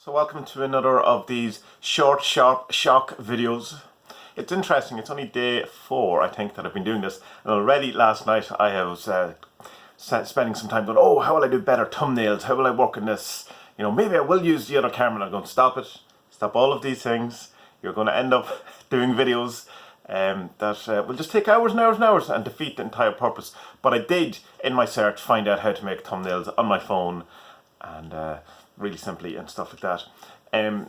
So welcome to another of these short, sharp shock videos. It's interesting, it's only day 4 I think that I've been doing this, and already last night I was spending some time going, oh, how will I do better thumbnails, how will I work in this, maybe I will use the other camera. And I'm going, stop it, stop all of these things. You're going to end up doing videos that will just take hours and hours and hours and defeat the entire purpose. But I did, in my search, find out how to make thumbnails on my phone, and really simply and stuff like that.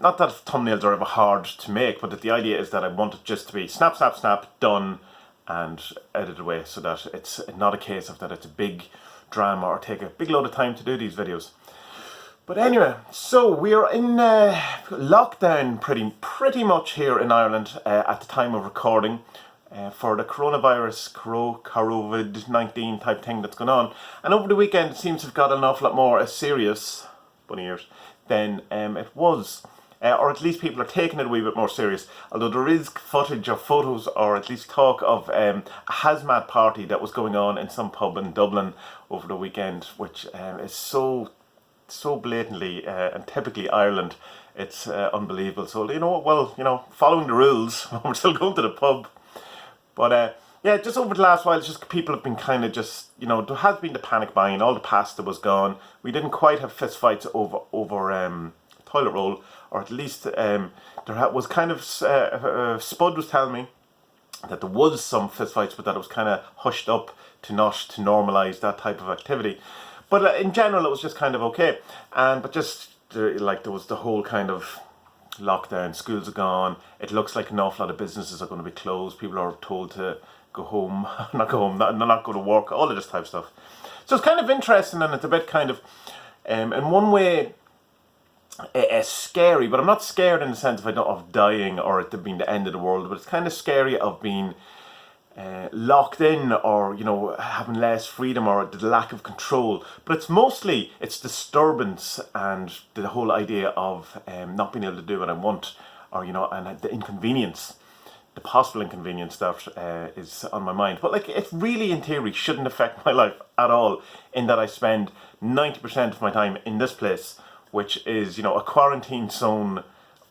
Not that thumbnails are ever hard to make, but that the idea is that I want it just to be snap, snap, snap, done, and edited away, so that it's not a case of that it's a big drama or take a big load of time to do these videos. But anyway, so we're in lockdown pretty much here in Ireland at the time of recording for the coronavirus, COVID-19 type thing that's going on. And over the weekend it seems to have got an awful lot more serious, bunny ears, than it was. Or at least people are taking it a wee bit more serious. Although there is footage or photos, or at least talk of a hazmat party that was going on in some pub in Dublin over the weekend, which is so blatantly and typically Ireland. It's unbelievable. So following the rules, we're still going to the pub. But yeah, just over the last while, it's just people have been kind of just, there has been the panic buying, all the pasta was gone. We didn't quite have fist fights over toilet roll, or at least there was kind of, Spud was telling me that there was some fist fights, but that it was kind of hushed up to normalise that type of activity. But in general, it was just kind of okay. But just there was the whole kind of lockdown, schools are gone, it looks like an awful lot of businesses are going to be closed, people are told to go home, not go to work, all of this type of stuff. So it's kind of interesting, and it's a bit kind of, in one way, scary, but I'm not scared in the sense of dying or it being the end of the world, but it's kind of scary of being locked in, or having less freedom, or the lack of control. But it's mostly disturbance and the whole idea of not being able to do what I want, or and the inconvenience, the possible inconvenience that is on my mind. But it really in theory shouldn't affect my life at all, in that I spend 90% of my time in this place, which is a quarantine zone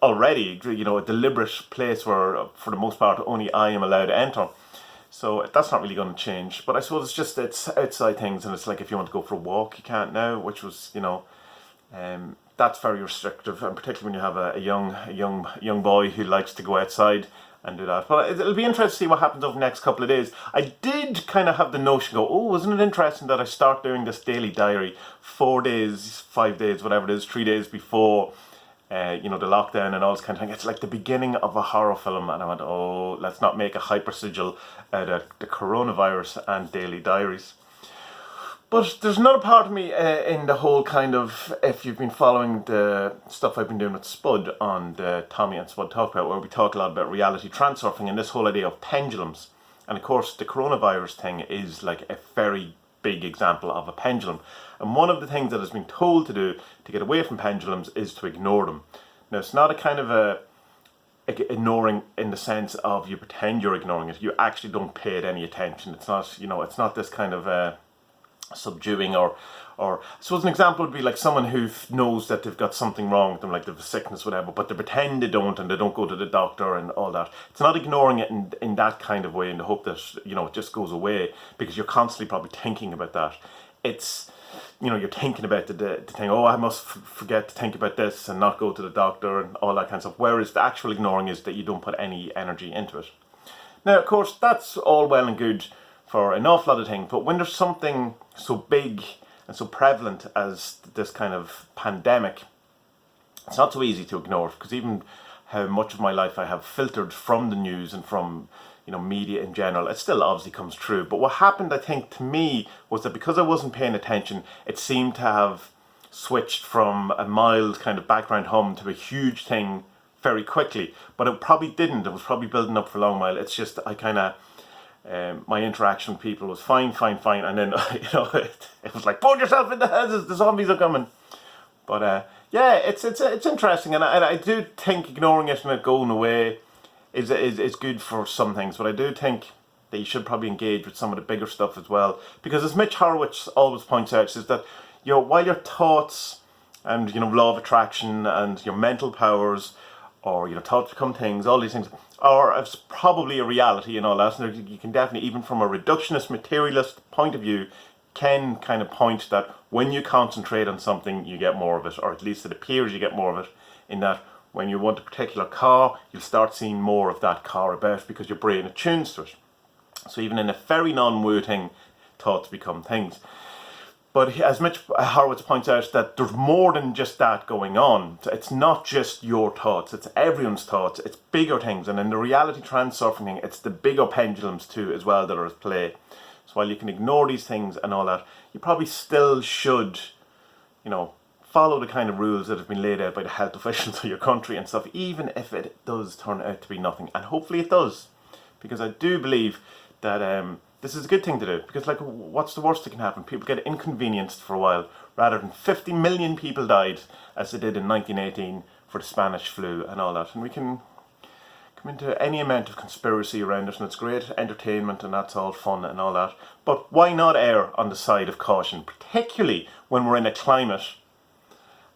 already, a deliberate place where for the most part only I am allowed to enter. So that's not really going to change. But I suppose it's outside things, and it's like if you want to go for a walk, you can't now, which was, that's very restrictive, and particularly when you have a young boy who likes to go outside and do that. But it'll be interesting to see what happens over the next couple of days. I did kind of have the notion, isn't it interesting that I start doing this daily diary 4 days, 5 days, whatever it is, 3 days before the lockdown and all this kind of thing. It's like the beginning of a horror film, and I went, oh, let's not make a hyper sigil out of the coronavirus and daily diaries. But there's another part of me in the whole kind of, if you've been following the stuff I've been doing with Spud on the Tommy and Spud Talk About, where we talk a lot about reality transurfing and this whole idea of pendulums. And of course the coronavirus thing is like a very big example of a pendulum. And one of the things that has been told to do to get away from pendulums is to ignore them. Now, it's not a kind of ignoring in the sense of you pretend you're ignoring it. You actually don't pay it any attention. It's not, it's not this kind of subduing or I suppose an example would be like someone who knows that they've got something wrong with them, like they've a sickness, whatever, but they pretend they don't, and they don't go to the doctor and all that. It's not ignoring it in that kind of way in the hope that, it just goes away, because you're constantly probably thinking about that. It's, you're thinking about the thing, oh, I must forget to think about this and not go to the doctor and all that kind of stuff. Whereas the actual ignoring is that you don't put any energy into it. Now, of course, that's all well and good for an awful lot of things, but when there's something so big and so prevalent as this kind of pandemic, it's not so easy to ignore, because even how much of my life I have filtered from the news and from media in general, it still obviously comes true. But what happened, I think, to me was that because I wasn't paying attention, it seemed to have switched from a mild kind of background hum to a huge thing very quickly. But it probably didn't. It was probably building up for a long while. It's just I kind of my interaction with people was fine, and then it was like, put yourself in the houses, the zombies are coming. But yeah, it's interesting, and I do think ignoring it and it going away is good for some things, but I do think that you should probably engage with some of the bigger stuff as well, because as Mitch Horowitz always points out, is that while your thoughts and law of attraction and your mental powers, or thoughts become things, all these things are it's probably a reality and all that. And you can definitely, even from a reductionist materialist point of view, can kind of point that when you concentrate on something you get more of it, or at least it appears you get more of it, in that when you want a particular car you'll start seeing more of that car about because your brain attunes to it. So even in a very non-woo thing, thoughts become things. But as Mitch Horowitz points out, that there's more than just that going on. It's not just your thoughts, it's everyone's thoughts, it's bigger things. And in the reality transurfing thing, it's the bigger pendulums too as well that are at play. So while you can ignore these things and all that, you probably still should, follow the kind of rules that have been laid out by the health officials of your country and stuff, even if it does turn out to be nothing. And hopefully it does. Because I do believe that this is a good thing to do, because what's the worst that can happen? People get inconvenienced for a while, rather than 50 million people died as they did in 1918 for the Spanish flu and all that. And we can come into any amount of conspiracy around it, and it's great entertainment and that's all fun and all that. But why not err on the side of caution, particularly when we're in a climate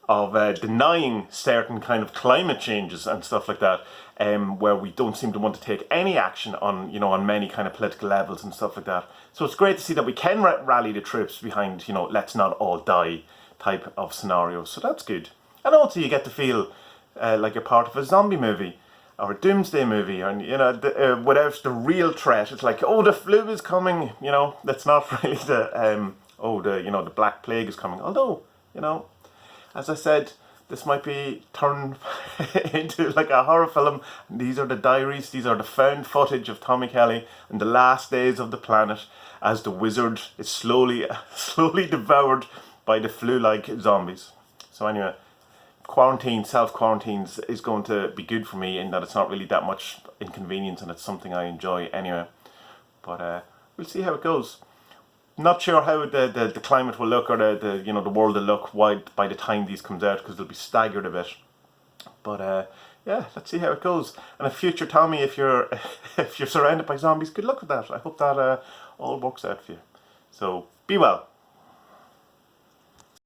of denying certain kind of climate changes and stuff like that, where we don't seem to want to take any action on, on many kind of political levels and stuff like that. So it's great to see that we can rally the troops behind, let's not all die type of scenarios. So that's good. And also you get to feel like you're part of a zombie movie or a doomsday movie, and without the real threat. It's like, oh, the flu is coming, that's not really the Black Plague is coming. Although, as I said, this might be turned into like a horror film. These are the diaries, these are the found footage of Tommy Kelly in the last days of the planet as the wizard is slowly devoured by the flu-like zombies. So anyway, self-quarantines is going to be good for me in that it's not really that much inconvenience and it's something I enjoy anyway. But we'll see how it goes. Not sure how the climate will look, or the world will look by the time these comes out, because they'll be staggered a bit. But yeah, let's see how it goes. And a future Tommy, if you're surrounded by zombies, good luck with that. I hope that all works out for you. So be well.